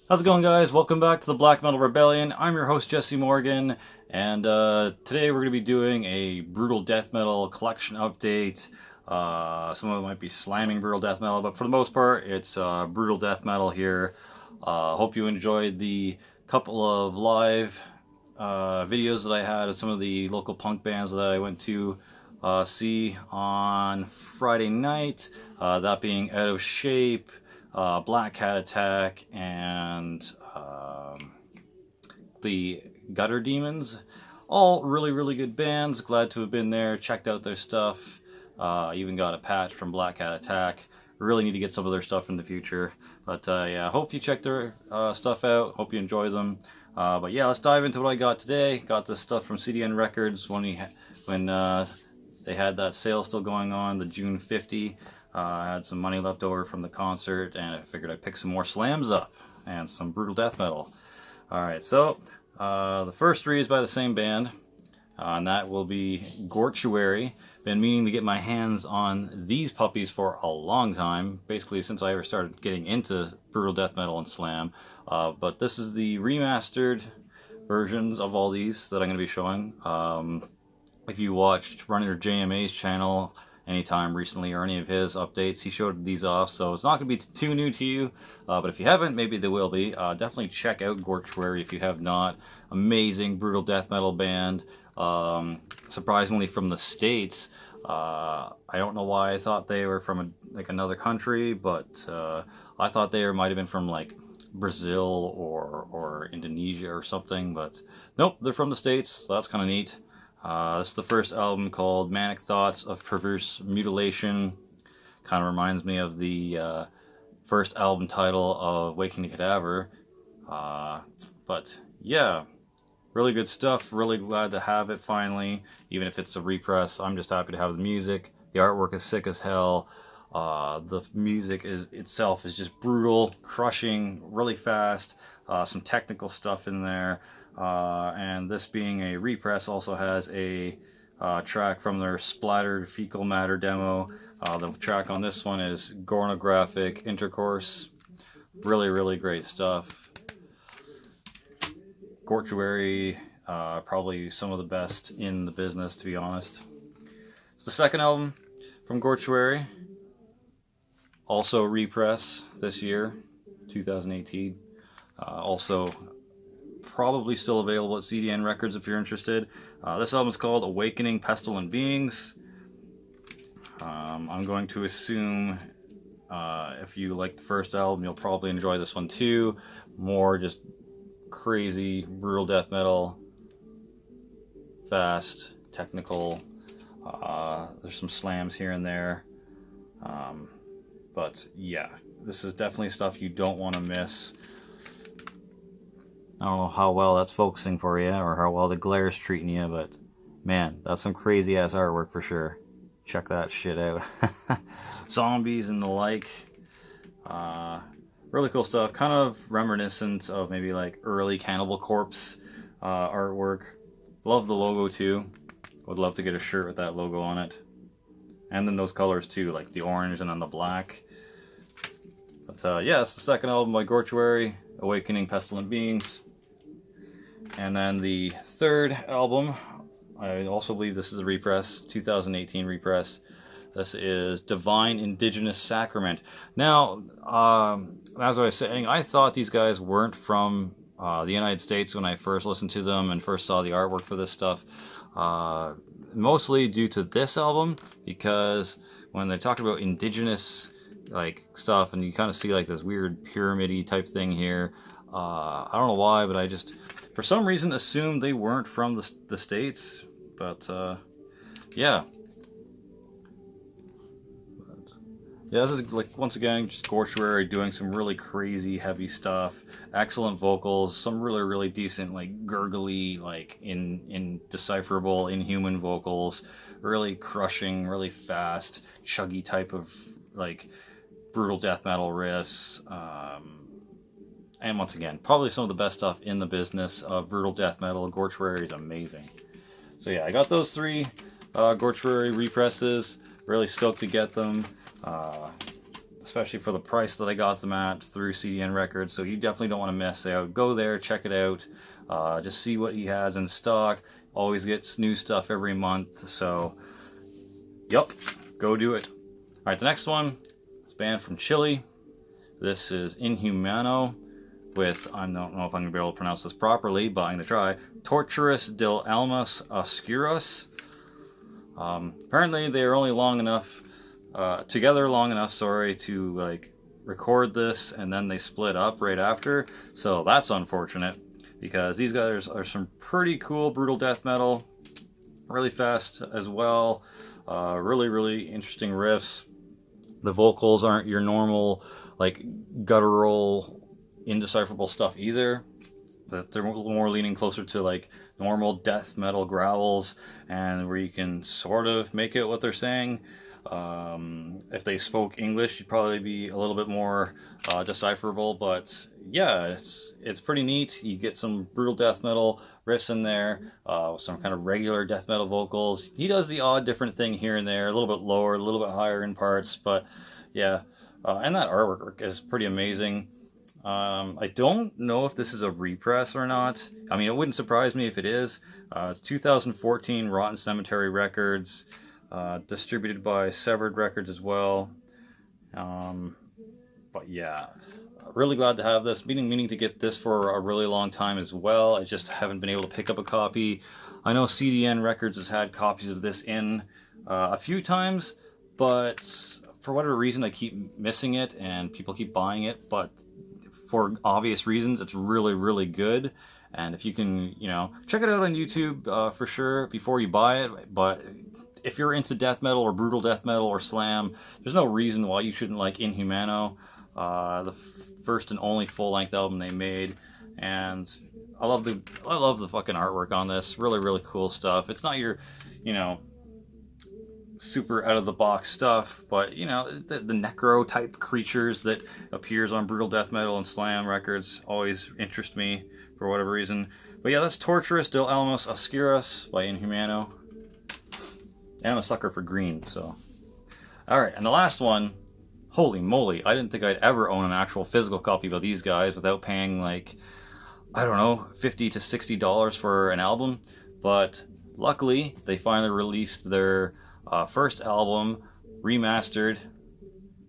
How's it going, guys? Welcome back to the Black Metal Rebellion. I'm your host, Jesse Morgan, and today we're going to be doing a brutal death metal collection update. Some of it might be slamming brutal death metal, but for the most part, it's brutal death metal here. Hope you enjoyed the couple of live videos that I had of some of the local punk bands that I went to see on Friday night, that being Out of Shape, Black Cat Attack, and the Gutter Demons. All really, really good bands. Glad to have been there, checked out their stuff. Even got a patch from Black Cat Attack. Really need to get some of their stuff in the future. But yeah, hope you check their stuff out. Hope you enjoy them. But yeah, let's dive into what I got today. Got this stuff from CDN Records when they had that sale still going on, the June 50. I had some money left over from the concert, and I figured I'd pick some more slams up and some brutal death metal. Alright, so the first three is by the same band, and that will be Gortuary. Been meaning to get my hands on these puppies for a long time, basically since I ever started getting into brutal death metal and slam. But this is the remastered versions of all these that I'm going to be showing. If you watched Runner JMA's channel anytime recently or any of his updates, he showed these off, so it's not going to be too new to you, but if you haven't, maybe they will be. Definitely check out Gortuary if you have not. Amazing brutal death metal band, surprisingly from the States. I don't know why I thought they were from another country, but I thought they might have been from like Brazil or Indonesia or something, but nope, they're from the States, so that's kind of neat. This is the first album, called Manic Thoughts of Perverse Mutilation. Kind of reminds me of the first album title of Waking the Cadaver. But yeah, really good stuff. Really glad to have it finally, even if it's a repress. I'm just happy to have the music. The artwork is sick as hell. The music itself is just brutal, crushing, really fast. Some technical stuff in there. And this being a repress also has a track from their Splattered Fecal Matter demo. The track on this one is Gornographic Intercourse. Really, really great stuff. Gortuary, probably some of the best in the business, to be honest. It's the second album from Gortuary. Also repress this year, 2018. Also probably still available at CDN Records if you're interested. This album is called Awakening Pestilent Beings. I'm going to assume if you like the first album, you'll probably enjoy this one too. More just crazy, brutal death metal, fast, technical. There's some slams here and there. But yeah, this is definitely stuff you don't want to miss. I don't know how well that's focusing for you, or how well the glare's treating you, but man, that's some crazy ass artwork for sure. Check that shit out. Zombies and the like. Really cool stuff. Kind of reminiscent of maybe like early Cannibal Corpse artwork. Love the logo too. Would love to get a shirt with that logo on it. And then those colors too, like the orange and then the black. But yeah, it's the second album by Gortuary, Awakening Pestilent Beings. And then the third album, I also believe this is a repress, 2018 repress. This is Divine Indigenous Sacrament. Now, as I was saying, I thought these guys weren't from the United States when I first listened to them and first saw the artwork for this stuff. Mostly due to this album, because when they talk about indigenous like stuff, and you kind of see like this weird pyramid-y type thing here, I don't know why, but I just for some reason assumed they weren't from the States. But yeah. Yeah, this is like, once again, just Gortuary doing some really crazy heavy stuff. Excellent vocals, some really, really decent, like gurgly, like indecipherable, inhuman vocals. Really crushing, really fast, chuggy type of like brutal death metal riffs. And once again, probably some of the best stuff in the business of brutal death metal. Gortuary is amazing. So yeah, I got those three Gortuary represses. Really stoked to get them. especially for the price that I got them at through CDN Records. So you definitely don't want to miss out. Go there, check it out, just see what he has in stock. Always gets new stuff every month, so yep, go do it. All right, the next one is a band from Chile. This is Inhumano with, I don't know if I'm gonna be able to pronounce this properly, but I'm gonna try, Torturas del Almas Oscuras. Apparently they are only together long enough, to like record this, and then they split up right after. So that's unfortunate, because these guys are some pretty cool brutal death metal, really fast as well. Really interesting riffs. The vocals aren't your normal like guttural, indecipherable stuff either. They're a little more leaning closer to like normal death metal growls, and where you can sort of make out what they're saying. If they spoke English, you'd probably be a little bit more decipherable, but yeah, it's pretty neat. You get some brutal death metal riffs in there, some kind of regular death metal vocals. He does the odd different thing here and there, a little bit lower, a little bit higher in parts, but yeah, and that artwork is pretty amazing. I don't know if this is a repress or not. I mean, it wouldn't surprise me if it is. It's 2014 Rotten Cemetery Records, distributed by Severed Records as well. But yeah, really glad to have this. Been meaning to get this for a really long time as well. I just haven't been able to pick up a copy. I know CDN Records has had copies of this in a few times, but for whatever reason I keep missing it and people keep buying it. But for obvious reasons, it's really good. And if you can, check it out on YouTube for sure before you buy it. But if you're into death metal or brutal death metal or slam, there's no reason why you shouldn't like Inhumano, the first and only full-length album they made. And I love the fucking artwork on this. Really cool stuff. It's not your, super out of the box stuff, but the necro type creatures that appears on brutal death metal and slam records always interest me for whatever reason. But yeah, that's Torturas del Almas Oscuras by Inhumano, and I'm a sucker for green. So all right, and the last one, holy moly, I didn't think I'd ever own an actual physical copy of these guys without paying like, I don't know, $50 to $60 for an album. But luckily they finally released their first album remastered.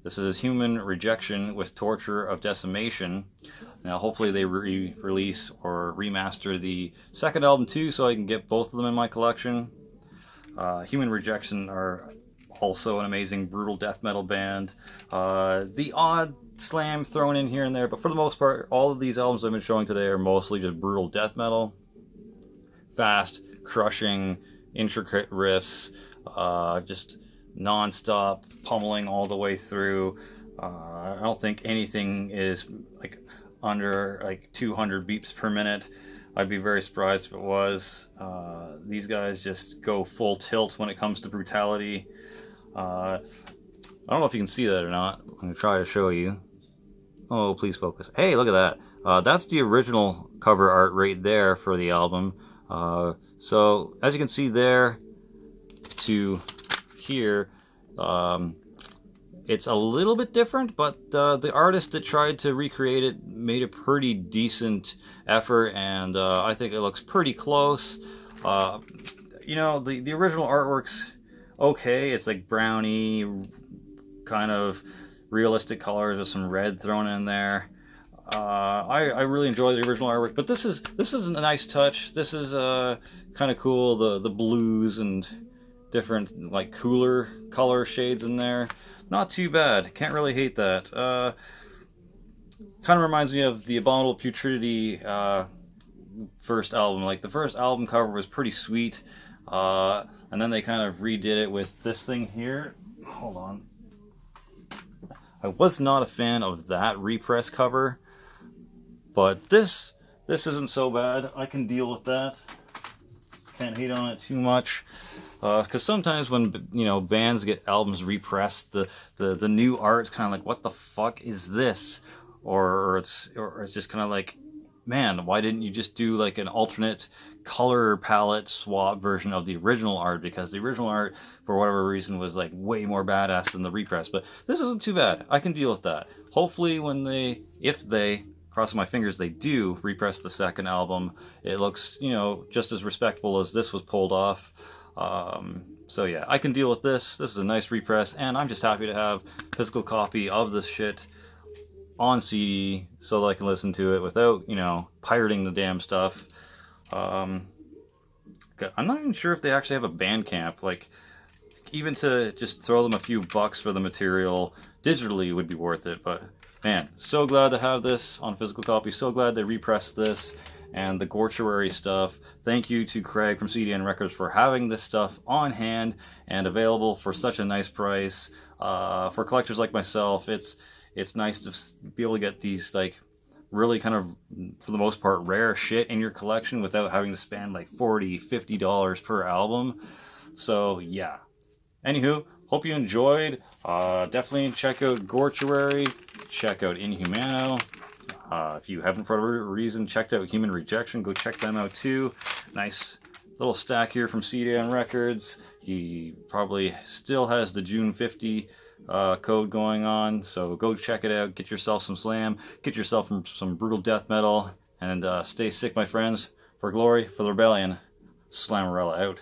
This is Human Rejection with Torture of Decimation. Now hopefully they release or remaster the second album too, so I can get both of them in my collection. Human Rejection are also an amazing brutal death metal band. The odd slam thrown in here and there, but for the most part all of these albums I've been showing today are mostly just brutal death metal. Fast, crushing, intricate riffs, just non-stop pummeling all the way through. I don't think anything is like under like 200 beeps per minute. I'd be very surprised if it was. These guys just go full tilt when it comes to brutality. I don't know if you can see that or not. I'm going to try to show you. Oh, please focus. Hey, look at that. That's the original cover art right there for the album. So as you can see there to here, it's a little bit different, but the artist that tried to recreate it made a pretty decent effort, and I think it looks pretty close. The original artwork's okay. It's like browny, kind of realistic colors with some red thrown in there. I really enjoy the original artwork, but this is a nice touch. This is kind of cool. The blues and different like cooler color shades in there. Not too bad. Can't really hate that. Kind of reminds me of the Abominable Putridity first album. Like the first album cover was pretty sweet, and then they kind of redid it with this thing here. Hold on. I was not a fan of that repress cover, but this isn't so bad. I can deal with that. Can't hate on it too much. Because sometimes when bands get albums repressed, the new art's kind of like, what the fuck is this? Or it's just kind of like man, why didn't you just do like an alternate color palette swap version of the original art? Because the original art, for whatever reason, was like way more badass than the repress. But this isn't too bad. I can deal with that. Hopefully when they, if they, crossing my fingers, they do repress the second album, it looks, you know, just as respectable as this was pulled off. So yeah, I can deal with this. This is a nice repress, and I'm just happy to have a physical copy of this shit on CD so that I can listen to it without, you know, pirating the damn stuff. I'm not even sure if they actually have a Bandcamp. Like, even to just throw them a few bucks for the material digitally would be worth it. But man, so glad to have this on physical copy. So glad they repressed this and the Gortuary stuff. Thank you to Craig from CDN Records for having this stuff on hand and available for such a nice price. For collectors like myself, it's nice to be able to get these like really kind of, for the most part, rare shit in your collection without having to spend like $40-$50 per album. So yeah. Anywho, hope you enjoyed. Definitely check out Gortuary. Check out Inhumano. If you haven't for whatever reason checked out Human Rejection, go check them out too. Nice little stack here from CDN Records. He probably still has the June 50 code going on, so go check it out. Get yourself some slam, get yourself some brutal death metal, and stay sick, my friends. For glory, for the rebellion, Slammerella out.